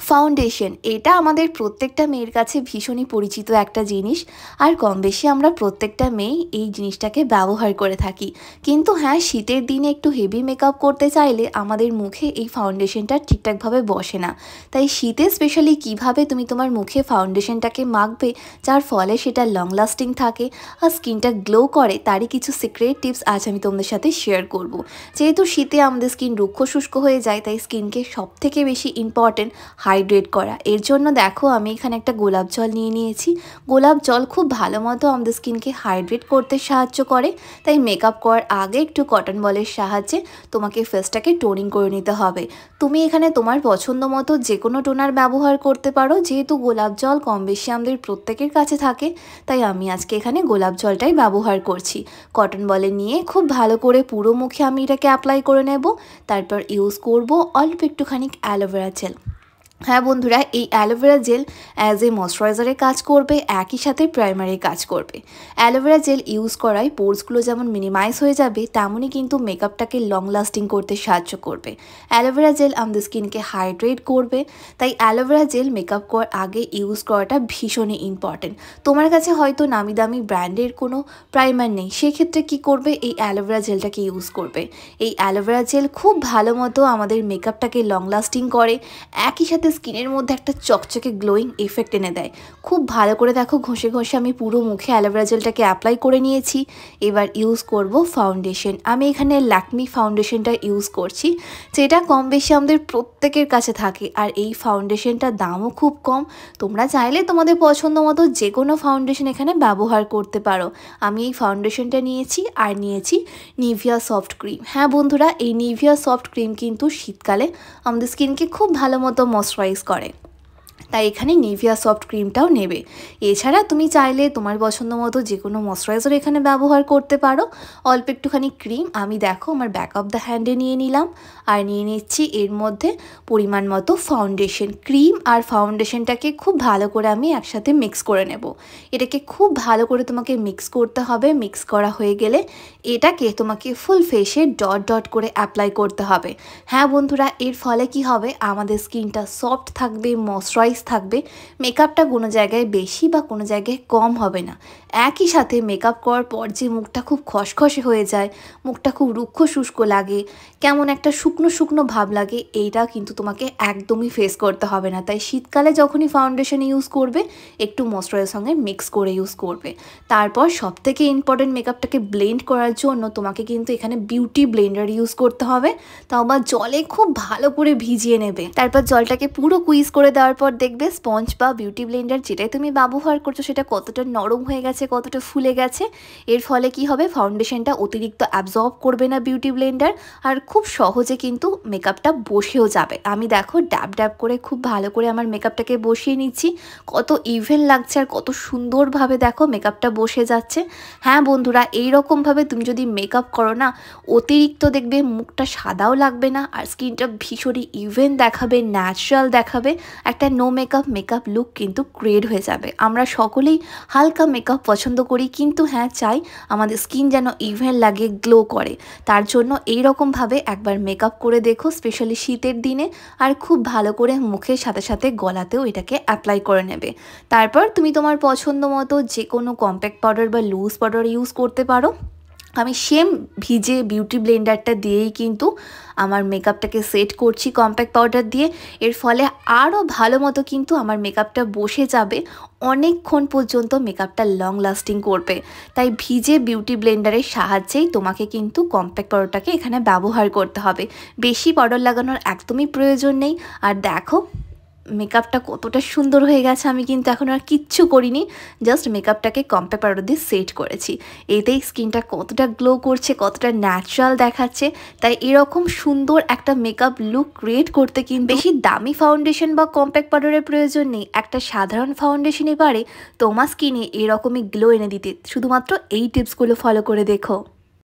Foundation এটা আমাদের প্রত্যেকটা মেয়ের কাছে ভীষণই পরিচিত একটা জিনিস। আর কম বেশি আমরা প্রত্যেকটা মেয়েই এই জিনিসটাকে ব্যবহার করে থাকি। কিন্তু হ্যাঁ, শীতের দিনে একটু হেভি মেকআপ করতে চাইলে আমাদের মুখে এই ফাউন্ডেশনটা ঠিকঠাকভাবে বসে না। তাই শীতে স্পেশালি কিভাবে তুমি তোমার মুখে ফাউন্ডেশনটাকে মাখবে যার ফলে সেটা লং লাস্টিং থাকে আর স্কিনটা গ্লো করে, তারই কিছু সিক্রেট টিপস আজ আমি তোমাদের সাথে শেয়ার করব। যেহেতু শীতে আমাদের স্কিন রুক্ষ শুষ্ক হয়ে যায়, তাই স্কিনকে সবথেকে বেশি ইম্পর্টেন্ট হাইড্রেট করা। এর জন্য দেখো আমি এখানে একটা গোলাপ জল নিয়ে নিয়েছি। গোলাপ জল খুব ভালো মতো আমাদের স্কিনকে হাইড্রেট করতে সাহায্য করে। তাই মেকআপ করার আগে একটু কটন বলের সাহায্যে তোমাকে ফেসটাকে টোনিং করে নিতে হবে। তুমি এখানে তোমার পছন্দ মতো যে কোনো টোনার ব্যবহার করতে পারো। যেহেতু গোলাপ জল কম বেশি আমাদের প্রত্যেকের কাছে থাকে, তাই আমি আজকে এখানে গোলাপ জলটাই ব্যবহার করছি। কটন বলে নিয়ে খুব ভালো করে পুরো মুখে আমি এটাকে অ্যাপ্লাই করে নেব। তারপর ইউজ করব অল্প একটুখানি অ্যালোভেরা জেল। হ্যাঁ বন্ধুরা, এই অ্যালোভেরা জেল অ্যাজ এ ময়শ্চারাইজারের কাজ করবে, একই সাথে প্রাইমারির কাজ করবে। অ্যালোভেরা জেল ইউজ করায় পোরসগুলো যেমন মিনিমাইজ হয়ে যাবে, তেমনই কিন্তু মেকআপটাকে লং লাস্টিং করতে সাহায্য করবে। অ্যালোভেরা জেল আমাদের স্কিনকে হাইড্রেট করবে। তাই অ্যালোভেরা জেল মেকআপ করার আগে ইউজ করাটা ভীষণই ইম্পর্টেন্ট। তোমার কাছে হয়তো নামি দামি ব্র্যান্ডের কোনো প্রাইমার নেই, সেক্ষেত্রে কি করবে, এই অ্যালোভেরা জেলটাকে ইউজ করবে। এই অ্যালোভেরা জেল খুব ভালো মতো আমাদের মেকআপটাকে লং লাস্টিং করে, একই সাথে স্কিনের মধ্যে একটা চকচকে গ্লোয়িং এফেক্ট এনে দেয়। খুব ভালো করে দেখো ঘষে ঘষে আমি পুরো মুখে অ্যালোভেরা জেলটাকে অ্যাপ্লাই করে নিয়েছি। এবার ইউজ করব ফাউন্ডেশন। আমি এখানে ল্যাকমি ফাউন্ডেশনটা ইউজ করছি, যেটা কম বেশি আমাদের প্রত্যেকের কাছে থাকে। আর এই ফাউন্ডেশনটার দামও খুব কম। তোমরা চাইলে তোমাদের পছন্দ মতো যে কোনো ফাউন্ডেশন এখানে ব্যবহার করতে পারো। আমি এই ফাউন্ডেশনটা নিয়েছি আর নিয়েছি নিভিয়া সফট ক্রিম। হ্যাঁ বন্ধুরা, এই নিভিয়া সফট ক্রিম কিন্তু শীতকালে আমাদের স্কিনকে খুব ভালো মতো ময়শ্চারাইজ করে, তাই এখানে নিভিয়া সফট ক্রিমটাও নেবে। এছাড়া তুমি চাইলে তোমার পছন্দ মতো যে কোনো ময়শ্চারাইজার এখানে ব্যবহার করতে পারো। অল্প একটুখানি ক্রিম আমি দেখো আমার ব্যাক অফ দ্য হ্যান্ডে নিয়ে নিলাম, আর নিয়ে নিচ্ছি এর মধ্যে পরিমাণ মতো ফাউন্ডেশন। ক্রিম আর ফাউন্ডেশনটাকে খুব ভালো করে আমি একসাথে মিক্স করে নেব। এটাকে খুব ভালো করে তোমাকে মিক্স করতে হবে। মিক্স করা হয়ে গেলে এটাকে তোমাকে ফুল ফেসে ডট ডট করে অ্যাপ্লাই করতে হবে। হ্যাঁ বন্ধুরা, এর ফলে কি হবে, আমাদের স্কিনটা সফট থাকবে, ময়শ্চারাইজ থাকবে। মেকআপটা কোনো জায়গায় বেশি বা কোনো জায়গায় কম হবে না। একই সাথে মেকআপ করার পর যে মুখটা খুব খসখসে হয়ে যায়, মুখটা খুব রুক্ষ শুষ্ক লাগে, কেমন একটা শুকনো শুকনো ভাব লাগে, এইটা কিন্তু তোমাকে একদমই ফেস করতে হবে না। তাই শীতকালে যখনই ফাউন্ডেশন ইউজ করবে, একটু ময়শ্চারাইজারের সঙ্গে মিক্স করে ইউজ করবে। তারপর সবথেকে ইম্পর্টেন্ট, মেকআপটাকে ব্লেন্ড করার জন্য তোমাকে কিন্তু এখানে বিউটি ব্লেন্ডার ইউজ করতে হবে। তাও বা জলে খুব ভালো করে ভিজিয়ে নেবে। তারপর জলটাকে পুরো কুইজ করে দেওয়ার পর দেখবে স্পঞ্জ বা বিউটি ব্লেন্ডার যেটাই তুমি ব্যবহার করছো সেটা কতটা নরম হয়ে গেছে, কতটা ফুলে গেছে। এর ফলে কি হবে, ফাউন্ডেশনটা অতিরিক্ত অ্যাবজর্ব করবে না বিউটি ব্লেন্ডার, আর খুব সহজে কিন্তু মেকআপটা বসেও যাবে। আমি দেখো ড্যাব ড্যাব করে খুব ভালো করে আমার মেকআপটাকে বসিয়ে নিচ্ছি। কত ইভেন লাগছে আর কত সুন্দরভাবে দেখো মেকআপটা বসে যাচ্ছে। হ্যাঁ বন্ধুরা, এইরকমভাবে তুমি যদি মেকআপ করো না, অতিরিক্ত দেখবে মুখটা সাদাও লাগবে না, আর স্কিনটা ভীষণই ইভেন দেখাবে, ন্যাচারাল দেখাবে। একটা নো মেকআপ লুক কিন্তু ক্রিয়েট হয়ে যাবে। আমরা সকলেই হালকা মেকআপ পছন্দ করি, কিন্তু হ্যাঁ চাই আমাদের স্কিন যেন ইভেন লাগে, গ্লো করে। তার জন্য এইরকমভাবে একবার মেকআপ করে দেখো, স্পেশালি শীতের দিনে। আর খুব ভালো করে মুখের সাথে সাথে গলাতেও এটাকে অ্যাপ্লাই করে নেবে। তারপর তুমি তোমার পছন্দ মতো যে কোনো কম্প্যাক্ট পাউডার বা লুজ পাউডার ইউজ করতে পারো। আমি সেম ভিজে বিউটি ব্লেন্ডারটা দিয়েই কিন্তু আমার মেকআপটাকে সেট করছি কম্প্যাক্ট পাউডার দিয়ে। এর ফলে আরও ভালো মতো কিন্তু আমার মেকআপটা বসে যাবে, অনেকক্ষণ পর্যন্ত মেকআপটা লং লাস্টিং করবে। তাই ভিজে বিউটি ব্লেন্ডারের সাহায্যেই তোমাকে কিন্তু কম্প্যাক্ট পাউডারটাকে এখানে ব্যবহার করতে হবে। বেশি পাউডার লাগানোর একদমই প্রয়োজন নেই। আর দেখো মেকআপটা কতটা সুন্দর হয়ে গেছে। আমি কিন্তু এখন আর কিচ্ছু করিনি, জাস্ট মেকআপটাকে কম্প্যাক্ট পাউডার দিয়ে সেট করেছি। এতেই স্কিনটা কতটা গ্লো করছে, কতটা ন্যাচারাল দেখাচ্ছে। তাই এরকম সুন্দর একটা মেকআপ লুক ক্রিয়েট করতে কিন্তু বেশি দামি ফাউন্ডেশন বা কম্প্যাক্ট পাউডারের প্রয়োজন নেই। একটা সাধারণ ফাউন্ডেশনই পারে তোমার স্কিনে এরকমই গ্লো এনে দিতে। শুধুমাত্র এই টিপসগুলো ফলো করে দেখো।